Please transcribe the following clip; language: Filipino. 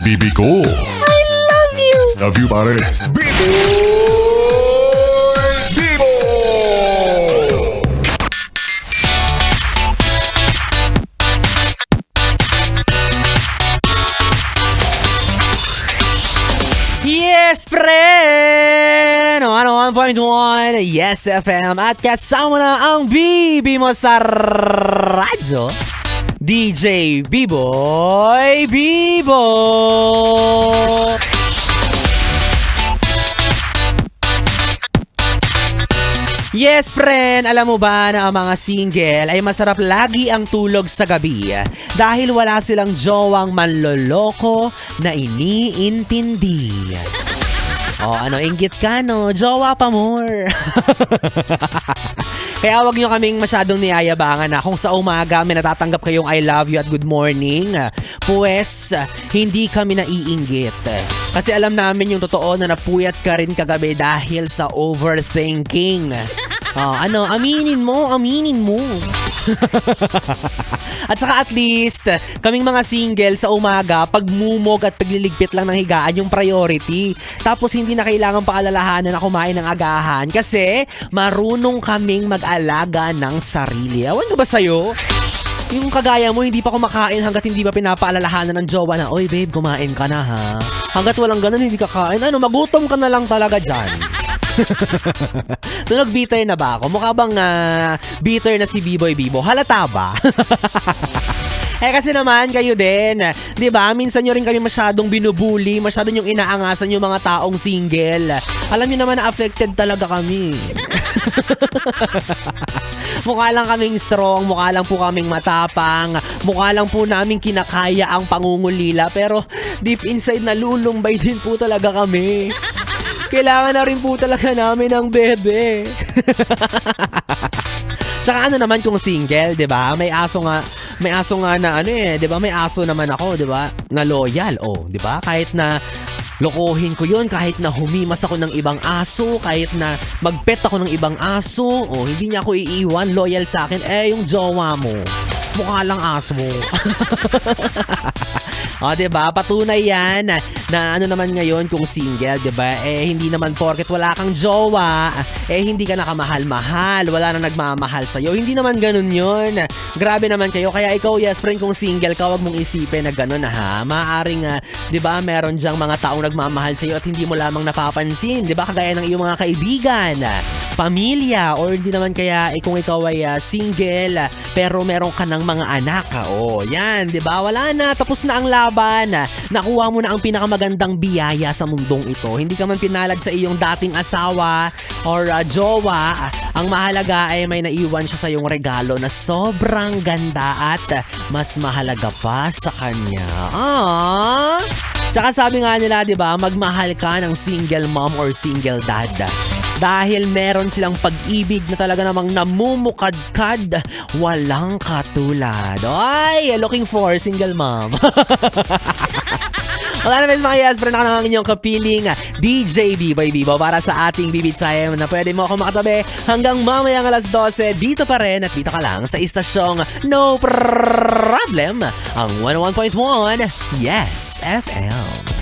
bibi ko. I love you! Love you, pare. Bibo! Yes, pre! No, 101.1 Yes FM at kasama na ang bibi mo sa radyo, DJ B-Boy Bibo! Yes, friend! Alam mo ba na ang mga single ay masarap lagi ang tulog sa gabi dahil wala silang jowang manloloko na iniintindi. O ano, inggit ka no? Jowa pa more! Kaya wag nyo kaming masyadong niyayabangan na kung sa umaga may natatanggap kayong I love you at good morning. Pues, hindi kami naiinggit. Kasi alam namin yung totoo na napuyat ka rin kagabi dahil sa overthinking. Ano, aminin mo. At saka at least, kaming mga single sa umaga, pagmumog at pagliligpit lang ng higaan yung priority. Tapos hindi na kailangan paalalahanan na kumain ng agahan kasi marunong kaming mag-alaga ng sarili. Awan ko ba sa'yo? Yung kagaya mo, hindi pa kumakain hanggat hindi pa pinapaalalahanan ng jowa na, oy babe, kumain ka na ha. Hanggat walang ganun, hindi kakain. Ano, magutom ka na lang talaga dyan. Tunog bitter na ba ako? Mukha bang bitter na si B-Boy Bibo? Halata ba? Kasi naman kayo din, 'di ba? Minsan nyo rin kami masyadong binubuli, masyadong yung inaangasan yung mga taong single. Alam niyo naman na affected talaga kami. Mukha lang kaming strong, mukha lang po kaming matapang, mukha lang po namin kinakaya ang pangungulila, pero deep inside nalulumbay din po talaga kami. Kailangan na rin po talaga namin ng bebe. Tsaka ano naman kung single, 'di ba? May aso nga na ano 'di ba? May aso naman ako, 'di ba? Na loyal, 'di ba? Kahit na lokohin ko 'yun, kahit na humimas ako ng ibang aso, kahit na magpet ako ng ibang aso, hindi niya ako iiwan, loyal sa akin. Yung jowa mo, mukha lang aso mo. 'Di ba? Patunay 'yan na ano naman ngayon kung single, 'di ba? Hindi naman porket wala kang jowa, hindi ka nakamahal-mahal, wala nang nagmamahal sa iyo. Hindi naman ganoon 'yon. Grabe naman kayo. Kaya ikaw, yes friend, kung single ka, wag mong isipin na ganoon ha. Maaring 'di ba, meron diyang mga taong nagmamahal sa iyo at hindi mo lamang napapansin, 'di ba? Kagaya ng iyong mga kaibigan, pamilya, or hindi naman kaya kung ikaw ay single pero meron ka ng mga anak. Yan, 'di ba? Wala na, tapos na ang laban. Nakuha mo na ang pinakamagandang biyaya sa mundong ito. Hindi ka man pinalad sa iyong dating asawa or jowa. Ang mahalaga ay may naiwan siya sa iyong regalo na sobrang ganda at mas mahalaga pa sa kanya. Tsaka sabi nga nila, 'di ba, magmahal ka ng single mom or single dad. Dahil meron silang pag-ibig na talaga namang namumukadkad, walang katulad. Looking for single mom. Wala naman mga yes, friend, ako ng inyong kapiling DJ B-Boy Bibo para sa ating bibitsayem na pwede mo ako makatabi hanggang mamayang alas 12. Dito pa rin at dito ka lang sa istasyong No Problem, ang 101.1 Yes FM.